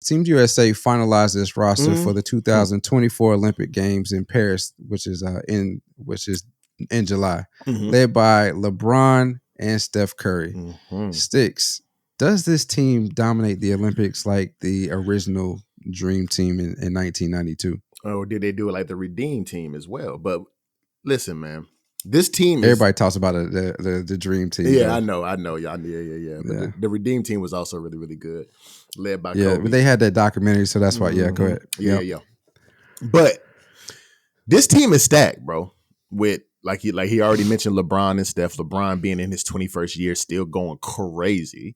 Team USA finalized its roster for the 2024 Olympic Games in Paris, which is in July, led by LeBron and Steph Curry. Sticks, does this team dominate the Olympics like the original Dream Team in 1992? Or did they do it like the Redeem Team as well? But listen, man, this team everybody talks about the Dream Team. Yeah, though. I know. Yeah. But the Redeem Team was also really, really good, led by Kobe. But they had that documentary, so that's why. Yeah, go ahead. Yeah. But this team is stacked, bro. With like he already mentioned LeBron and Steph. LeBron being in his 21st year, still going crazy.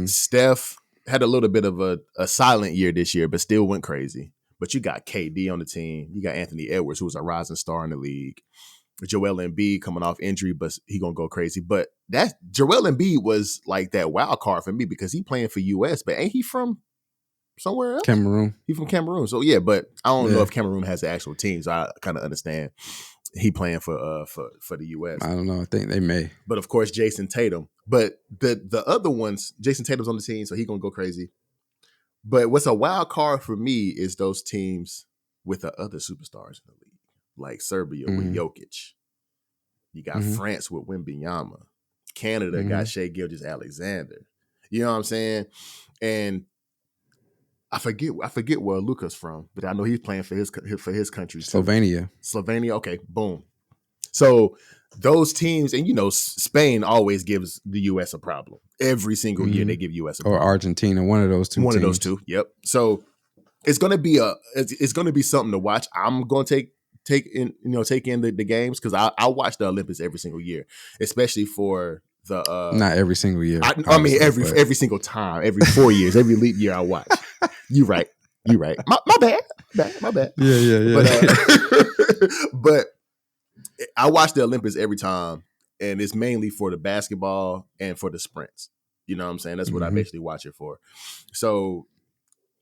Steph had a little bit of a silent year this year, but still went crazy. But you got KD on the team. You got Anthony Edwards, who was a rising star in the league. Joel Embiid coming off injury, but he gonna go crazy. But that Joel Embiid was like that wild card for me because he playing for US, but ain't he from somewhere else? Cameroon. He from Cameroon. So yeah, but I don't know if Cameroon has the actual team, so I kind of understand he playing for the US. I don't know. I think they may. But of course, Jason Tatum. But the other ones, Jason Tatum's on the team, so he gonna go crazy. But what's a wild card for me is those teams with the other superstars in the league. Like Serbia with Jokic. You got France with Wembanyama. Canada got Shai Gilgeous-Alexander. You know what I'm saying? And I forget where Luka's from, but I know he's playing for his country. Slovenia. Slovenia. Okay, boom. So those teams, and you know, Spain always gives the U.S. a problem. Every single year they give U.S. a problem. Or Argentina, one of those two. One of those two. Yep. So it's gonna be something to watch. I'm gonna take in the games because I watch the Olympics every single year, especially for the not every single year. I mean every single time, every 4 years, every leap year I watch. You right. My bad. Yeah. But I watch the Olympics every time, and it's mainly for the basketball and for the sprints. You know what I'm saying? That's what I basically watch it for. So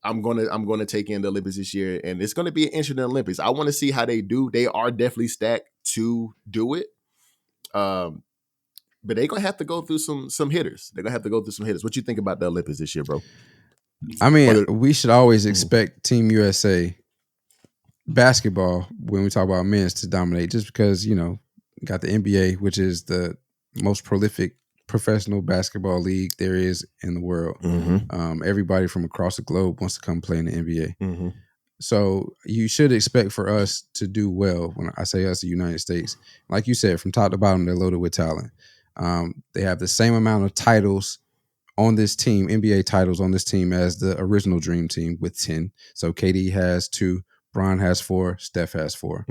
I'm gonna take in the Olympics this year, and it's gonna be an interesting Olympics. I want to see how they do. They are definitely stacked to do it, but they're gonna have to go through some hitters. They're gonna have to go through some hitters. What you think about the Olympics this year, bro? I mean, we should always expect Team USA basketball when we talk about men's to dominate, just because you got the NBA, which is the most prolific professional basketball league there is in the world. Everybody from across the globe wants to come play in the NBA. So you should expect for us to do well. When I say us, the United States, like you said, from top to bottom, they're loaded with talent. They have the same amount of titles on this team, NBA titles on this team, as the original Dream Team with 10. So KD has 2, Bron has 4, Steph has 4.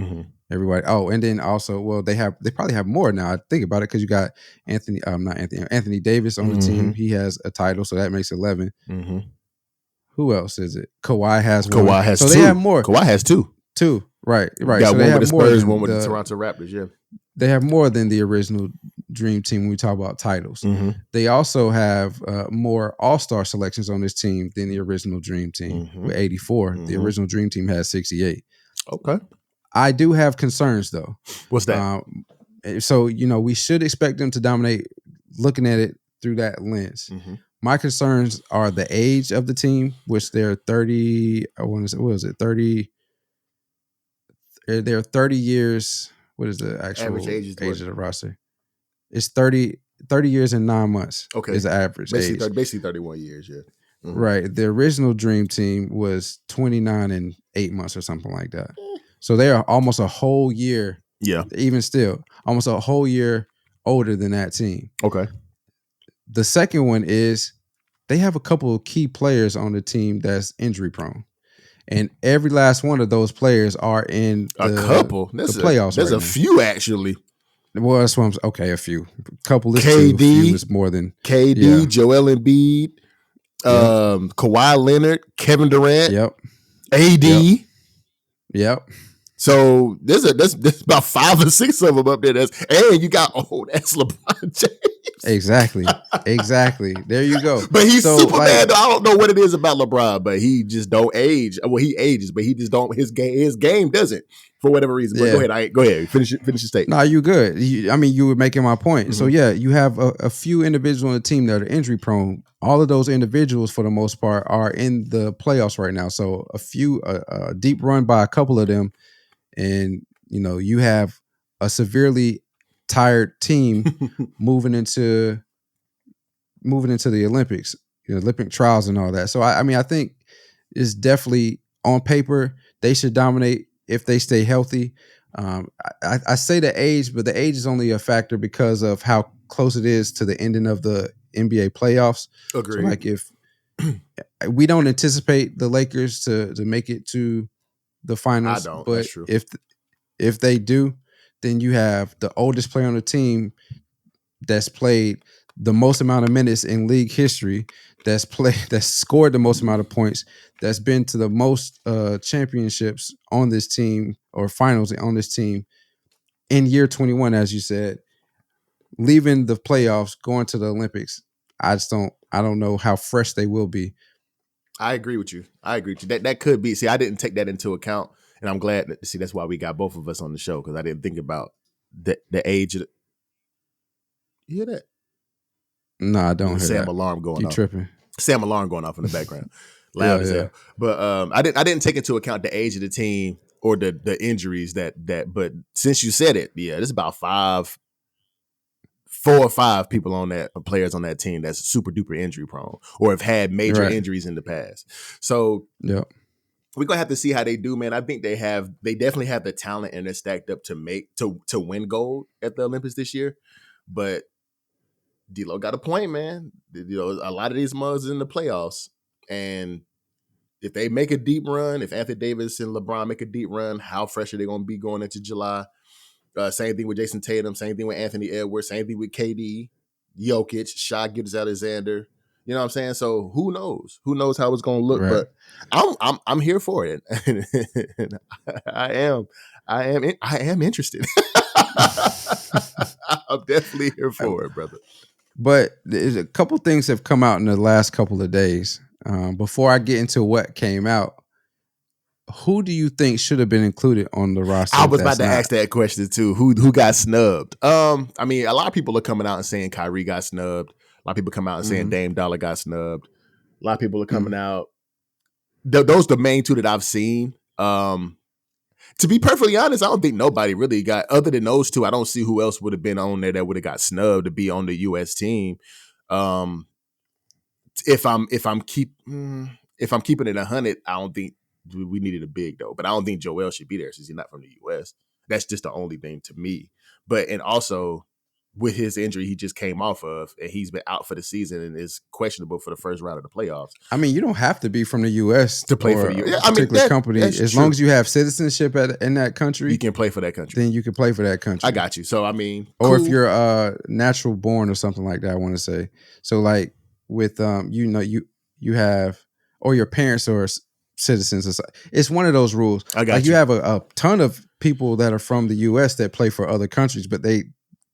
Everybody. Oh, and then also, well, they probably have more now. I think about it because you got Anthony Davis on the team. He has a title, so that makes 11. Who else is it? Kawhi has 1. Kawhi has 2. They have more. Kawhi has 2. 2. Right. You got so one with the Spurs, one with the Toronto Raptors. Yeah. They have more than the original Dream Team when we talk about titles. They also have more All-Star selections on this team than the original Dream Team with 84. The original Dream Team has 68. Okay. I do have concerns, though. What's that? So, we should expect them to dominate looking at it through that lens. My concerns are the age of the team, which they're 30. What is it? 30. They're 30 years. What is the actual average age of the roster? It's 30 years and 9 months. Okay. Is the average age. Basically 31 years, yeah. Right. The original Dream Team was 29 and 8 months or something like that. So they are almost a whole year. Yeah. Even still, almost a whole year older than that team. Okay. The second one is they have a couple of key players on the team that's injury prone. And every last one of those players are in the playoffs. There's a few, actually. Well, that's what a few. Couple is KD, two, few is more than KD, Joel Embiid, Kawhi Leonard, Kevin Durant, AD. Yep. So there's about 5 or 6 of them up there. And you got old ass LeBron James. Exactly. There you go. But he's So Superman. I don't know what it is about LeBron, but he just don't age. Well, he ages, but he just don't. His game doesn't for whatever reason. But yeah. go ahead. Finish your statement. No, you good. You were making my point. So yeah, you have a few individuals on the team that are injury prone. All of those individuals, for the most part, are in the playoffs right now. So a deep run by a couple of them, and you have a severely tired team moving into the Olympics, Olympic trials and all that. So I think it's definitely on paper they should dominate if they stay healthy. I say the age, but the age is only a factor because of how close it is to the ending of the NBA playoffs. Agreed. So like if we don't anticipate the Lakers to make it to the finals, I don't. But That's true. if they do, then you have the oldest player on the team that's played the most amount of minutes in league history, that's scored the most amount of points, that's been to the most championships on this team or finals on this team in year 21, as you said, leaving the playoffs, going to the Olympics. I don't know how fresh they will be. I agree with you. That could be. See, I didn't take that into account, and I'm glad that. See, that's why we got both of us on the show, because I didn't think about the age of. You hear that? No, I don't hear Sam that. alarm going You off. tripping? Sam alarm going off in the background, loud as hell. But I didn't take into account the age of the team or the injuries that. But since you said it, yeah, there's about 4 or 5 people on that, players on that team that's super duper injury prone or have had major injuries in the past. So yeah, we're gonna have to see how they do, man. I think they definitely have the talent and they're stacked up to win gold at the Olympics this year. But D-Lo got a point, man. A lot of these mugs in the playoffs, and if they make a deep run, if Anthony Davis and LeBron make a deep run, how fresh are they going to be going into July? Same thing with Jason Tatum, same thing with Anthony Edwards, same thing with KD, Jokic, Shai Gilgeous-Alexander. You know what I'm saying? So who knows? Who knows how it's going to look? Right. But I'm here for it. I am interested. I'm definitely here for it, brother. But there's a couple things have come out in the last couple of days. Before I get into what came out, who do you think should have been included on the roster? I was about to ask that question too. Who got snubbed? I mean, a lot of people are coming out and saying Kyrie got snubbed. A lot of people come out and saying Dame Dollar got snubbed. A lot of people are coming out. Those are the main two that I've seen. To be perfectly honest, I don't think nobody really got, other than those two. I don't see who else would have been on there that would have got snubbed to be on the U.S. team. If I'm keeping it 100, I don't think we needed a big though. But I don't think Joel should be there since he's not from the U.S. That's just the only thing to me. But and also with his injury he just came off of, and he's been out for the season and is questionable for the first round of the playoffs. I mean, you don't have to be from the U.S. to play for the U.S. particular company. As long as you have citizenship in that country, you can play for that country. Then you can play for that country. I got you. So I mean, or if you're natural born or something like that, I want to say. So like with you have, or your parents are citizens. It's one of those rules. I got you have a ton of people that are from the U.S. that play for other countries, but they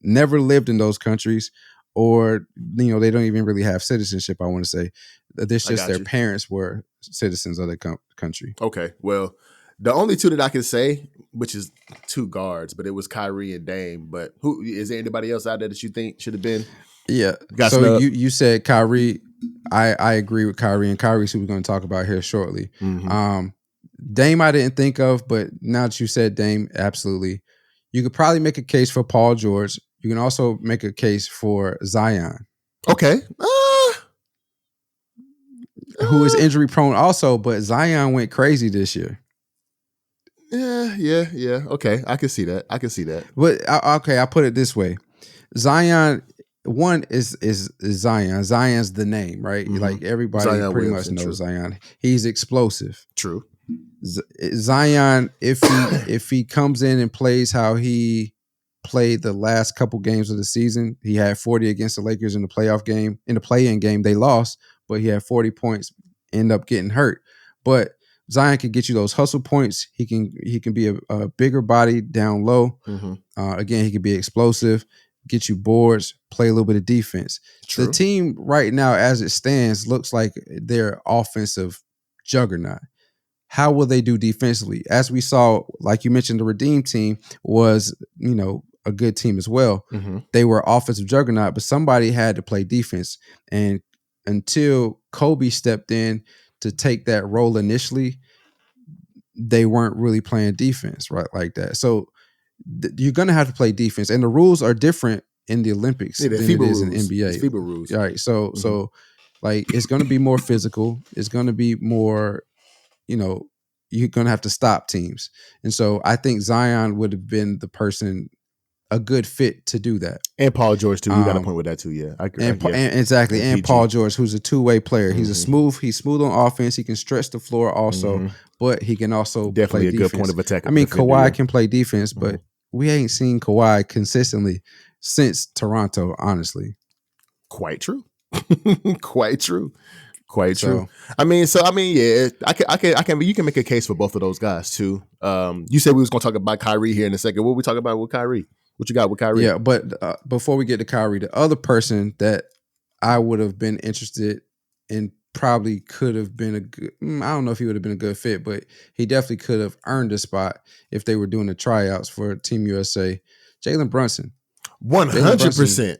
never lived in those countries, or they don't even really have citizenship. I want to say this just their parents were citizens of the country. Okay, well, the only two that I can say, which is 2 guards, but it was Kyrie and Dame. But who is there? Anybody else out there that you think should have been? Yeah. So you said Kyrie. I agree with Kyrie, and Kyrie's who we're going to talk about here shortly. Dame I didn't think of, but now that you said Dame, absolutely. You could probably make a case for Paul George. You can also make a case for Zion. Okay. Who is injury prone also, but Zion went crazy this year. Yeah. Okay, I can see that. But okay, I'll put it this way. Zion, one is Zion. Zion's the name, right? Like everybody Zion pretty much knows Zion. He's explosive. True. Zion, if he comes in and plays how he played the last couple games of the season, he had 40 against the Lakers in the playoff game. In the play-in game, they lost, but he had 40 points, end up getting hurt. But Zion can get you those hustle points. He can be a bigger body down low. Again, he can be explosive. get you boards, play a little bit of defense. True. The team right now, as it stands, looks like they're offensive juggernaut. How will they do defensively? As we saw, like you mentioned, the Redeem team was, a good team as well. Mm-hmm. They were offensive juggernaut, but somebody had to play defense. And until Kobe stepped in to take that role initially, they weren't really playing defense right like that. So you're going to have to play defense, and the rules are different in the Olympics than FIBA it is rules. in NBA. It's FIBA rules. All right. So like it's going to be more physical. It's going to be more, you're going to have to stop teams. And so I think Zion would have been the person, a good fit to do that. And Paul George too. You got a point with that too. Yeah, I agree. And exactly. And PG. Paul George, who's a two-way player. He's he's smooth on offense. He can stretch the floor also, but he can also definitely play a defense. good point of attack. I mean, Kawhi can play defense, but we ain't seen Kawhi consistently since Toronto, honestly. Quite true. Quite true. I mean, yeah, I can. You can make a case for both of those guys too. You said we was gonna talk about Kyrie here in a second. What we talking about with Kyrie? What you got with Kyrie? Yeah, but before we get to Kyrie, the other person that I would have been interested in probably could have been a good. I don't know if he would have been a good fit, but he definitely could have earned a spot if they were doing the tryouts for Team USA. Jalen Brunson, 100%.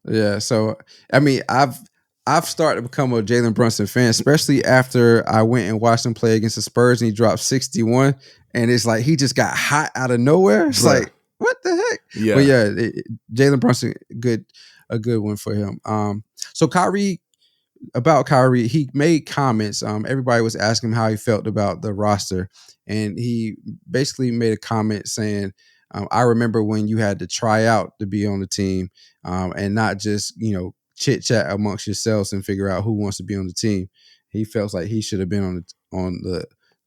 Yeah. So I mean, I've started to become a Jalen Brunson fan, especially after I went and watched him play against the Spurs and he dropped 61, and it's like he just got hot out of nowhere. It's like, what the heck? Yeah. But yeah, Jalen Brunson, a good one for him. So Kyrie, he made comments. Everybody was asking him how he felt about the roster, and he basically made a comment saying, I remember when you had to try out to be on the team, and not just, chit chat amongst yourselves and figure out who wants to be on the team. He felt like he should have been on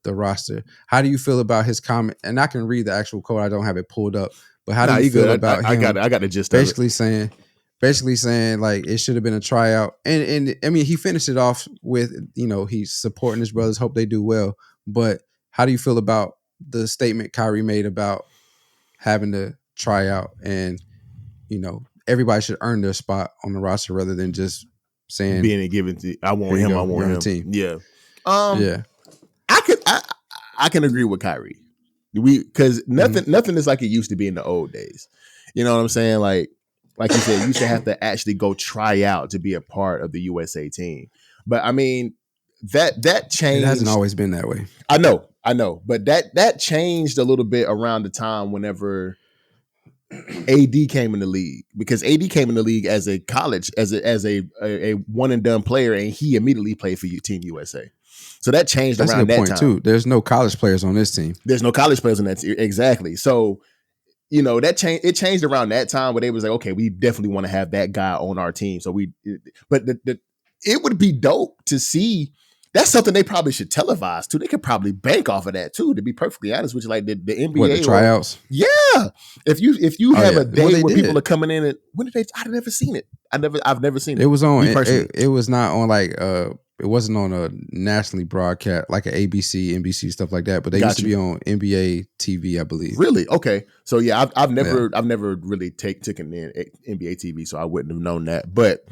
the roster. How do you feel about his comment? And I can read the actual quote. I don't have it pulled up, but how do you feel about him? I got the gist basically of it. Basically saying like it should have been a tryout. And I mean, he finished it off with, he's supporting his brothers, hope they do well. But how do you feel about the statement Kyrie made about having to try out and, everybody should earn their spot on the roster rather than just saying being given to I want him, I want him. Team. Yeah. Yeah. I can agree with Kyrie. Because nothing is like it used to be in the old days. You know what I'm saying? Like you said, you used to have to actually go try out to be a part of the USA team. But I mean, that changed. It hasn't always been that way. I know. But that changed a little bit around the time whenever AD came in the league, because AD came in the league as a college, as a one and done player, and he immediately played for Team USA. So that changed around that time too. There's no college players on this team. There's no college players on that team. Exactly. So, that changed. It changed around that time where they was like, okay, we definitely want to have that guy on our team. So but it would be dope to see. That's something they probably should televise too. They could probably bank off of that too. To be perfectly honest with you, like the NBA the tryouts. Yeah, if you have a day where people are coming in and when did they? I've never seen it. I've never seen it. It was on. It was not on like it wasn't on a nationally broadcast like an ABC, NBC stuff like that. But they used to be on NBA TV, I believe. Really? Okay. So yeah, I've never really taken in NBA TV, so I wouldn't have known that. But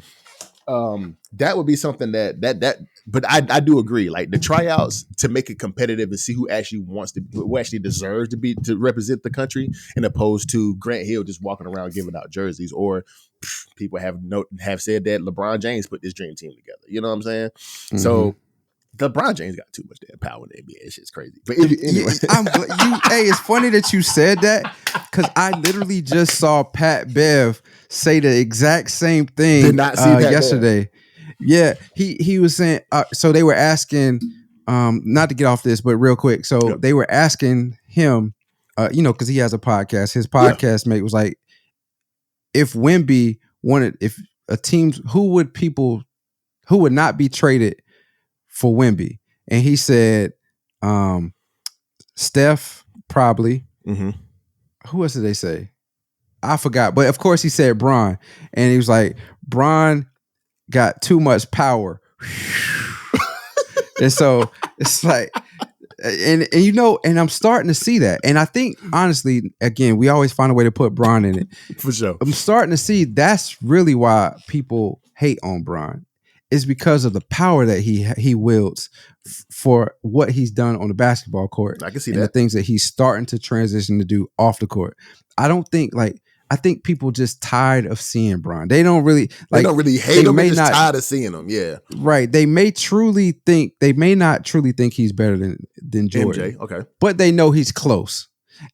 that would be something that. But I do agree, like the tryouts to make it competitive and see who actually deserves to represent the country, in opposed to Grant Hill just walking around giving out jerseys, or people have said that LeBron James put this dream team together. You know what I'm saying? Mm-hmm. So LeBron James got too much damn power in the NBA. It's just crazy. But anyway, hey, it's funny that you said that, because I literally just saw Pat Bev say the exact same thing. Did not see Pat yesterday. Bev. Yeah, he was saying. So they were asking, not to get off this, but real quick. So they were asking him, because he has a podcast. His podcast mate was like, if Wemby wanted, if a team, who would not be traded for Wemby? And he said, Steph probably. Mm-hmm. Who else did they say? I forgot, but of course he said Bron, and he was like, Bron got too much power. And so it's like, And and I'm starting to see that. And I think honestly, again, we always find a way to put Bron in it. For sure. I'm starting to see that's really why people hate on Bron. Is because of the power that he wields for what he's done on the basketball court. I can see and that. the things that he's starting to transition to do off the court. I think people just tired of seeing Bron. They don't really hate him. They're just tired of seeing him. Yeah, right. They may not truly think he's better than Jordan. MJ, okay, but they know he's close,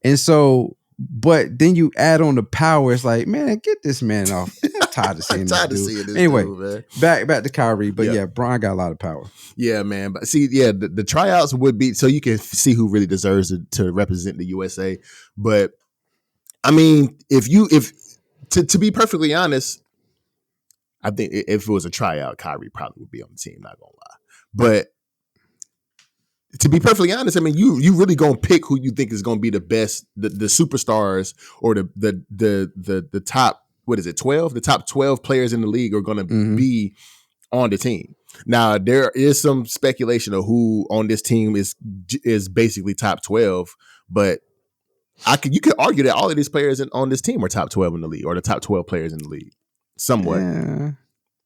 and so. But then you add on the power. It's like, man, get this man off. I'm tired of seeing this dude. Anyway, man. back to Kyrie. But yeah, Bron got a lot of power. Yeah, man. But see, yeah, the tryouts would be so you can see who really deserves to represent the USA. But I mean, if to be perfectly honest, I think if it was a tryout, Kyrie probably would be on the team. Not gonna lie, but. To be perfectly honest, I mean, you really gonna pick who you think is gonna be the best, the superstars or the top, what is it, 12? The top 12 players in the league are gonna be on the team. Now there is some speculation of who on this team is basically top 12, but you could argue that all of these players on this team are top 12 in the league or the top 12 players in the league, somewhat. Yeah.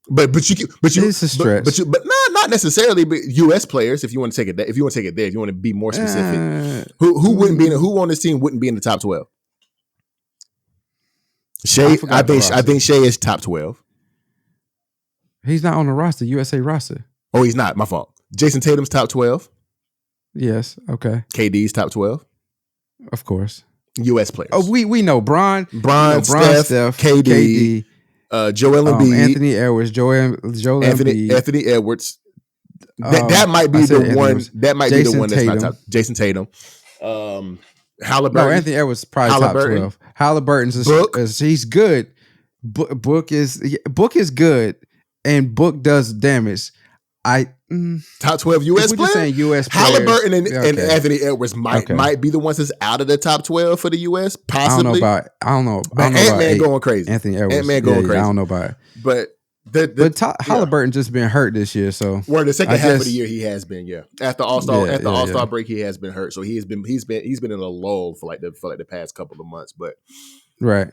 But it's a stretch. But not necessarily. But U.S. players, if you want to take it there, if you want to be more specific, who wouldn't be who on this team wouldn't be in the top 12? Shea, I think Shea is top 12. He's not on the roster, USA roster. Oh, he's not. My fault. Jason Tatum's top 12. Yes. Okay. KD's top 12. Of course. U.S. players. Oh, we know Bron, Steph, KD. Joel Embiid, Anthony Edwards, Joel Embiid, Anthony Edwards. That might be the one. That might be the one that's not top. Jason Tatum, Halliburton. No, Anthony Edwards probably top 12. Halliburton's he's good. Book is good, and Book does damage. Top 12 U.S. players. Saying US Halliburton and Anthony Edwards might be the ones that's out of the top 12 for the U.S. Possibly. I don't know. Ant-Man going crazy. Anthony Edwards. Ant-Man going crazy. I don't know about it. But Halliburton just been hurt this year, so the second half of the year he has been, After All-Star break he has been hurt, so he's been in a lull for the past couple of months. But right,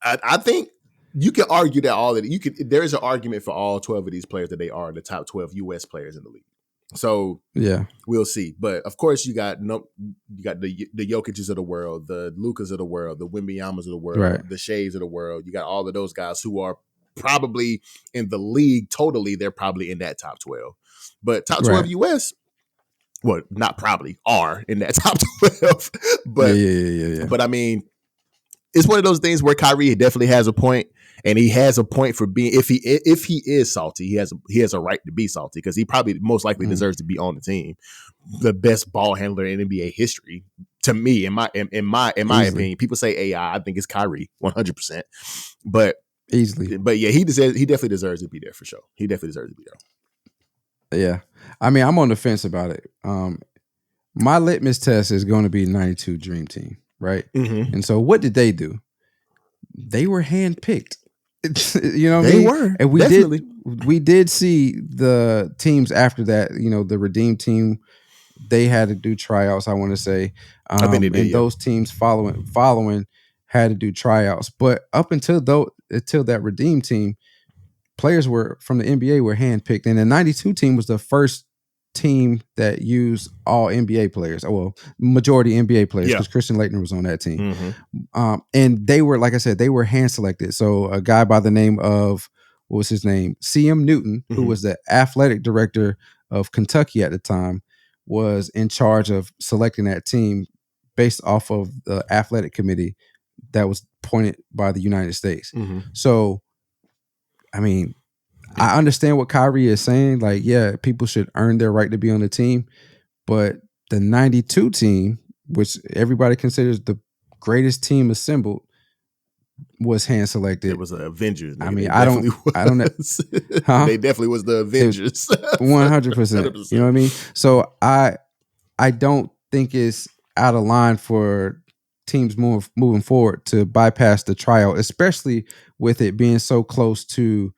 I think you can argue that there is an argument for all 12 of these players that they are the top 12 U.S. players in the league. So yeah, we'll see. But of course, you got the Jokic's of the world, the Lukas of the world, the Wembeyamas of the world, right, the Sheas of the world. You got all of those guys who are probably in the league totally. They're probably in that top 12. But top 12 U.S. Well, not probably are in that top 12. But yeah. But I mean, it's one of those things where Kyrie definitely has a point. And he has a point for being if he is salty, he has a right to be salty because he probably most likely deserves to be on the team. The best ball handler in NBA history, to me, in my opinion, people say AI. I think it's Kyrie, 100%. But easily, but yeah, he definitely deserves to be there for sure. He definitely deserves to be there. Yeah, I mean, I'm on the fence about it. My litmus test is going to be 92 Dream Team, right? Mm-hmm. And so, what did they do? They were handpicked. You know what I mean? They were. And definitely. we did see the teams after that, the Redeem team, they had to do tryouts, I want to say. I think they did, those teams following had to do tryouts. But up until that Redeem team, players from the NBA were handpicked. And the 92 team was the first team that used all NBA players. Well, majority NBA players because Christian Laettner was on that team. Mm-hmm. And they were, like I said, they were hand selected. So a guy by the name of, what was his name? C.M. Newton, who was the athletic director of Kentucky at the time, was in charge of selecting that team based off of the athletic committee that was appointed by the United States. Mm-hmm. So, I mean, I understand what Kyrie is saying. Like, yeah, people should earn their right to be on the team. But the 92 team, which everybody considers the greatest team assembled, was hand selected. It was the Avengers. I mean, I don't know. Huh? They definitely was the Avengers. 100%. You know what I mean? So I don't think it's out of line for teams moving forward to bypass the tryout, especially with it being so close to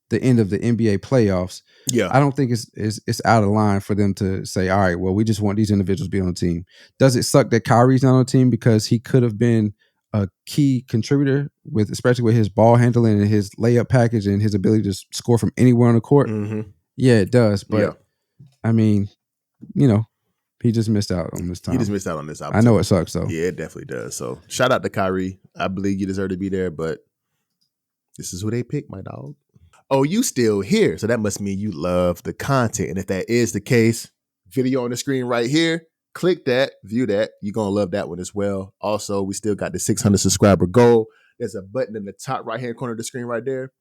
the end of the NBA playoffs. Yeah. I don't think it's out of line for them to say, all right, well, we just want these individuals to be on the team. Does it suck that Kyrie's not on the team because he could have been a key contributor especially with his ball handling and his layup package and his ability to score from anywhere on the court? Mm-hmm. Yeah, it does. But Yeah. I mean, you know, he just missed out on this time. He just missed out on this I opportunity. know it sucks though. Yeah, it definitely does. So shout out to Kyrie. I believe you deserve to be there, but this is who they pick, my dog. Oh, you still here. So that must mean you love the content. And if that is the case, video on the screen right here, click that, view that. You're going to love that one as well. Also, we still got the 600 subscriber goal. There's a button in the top right-hand corner of the screen right there.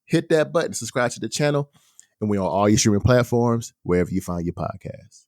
Hit that button, subscribe to the channel. And we're on all your streaming platforms, wherever you find your podcasts.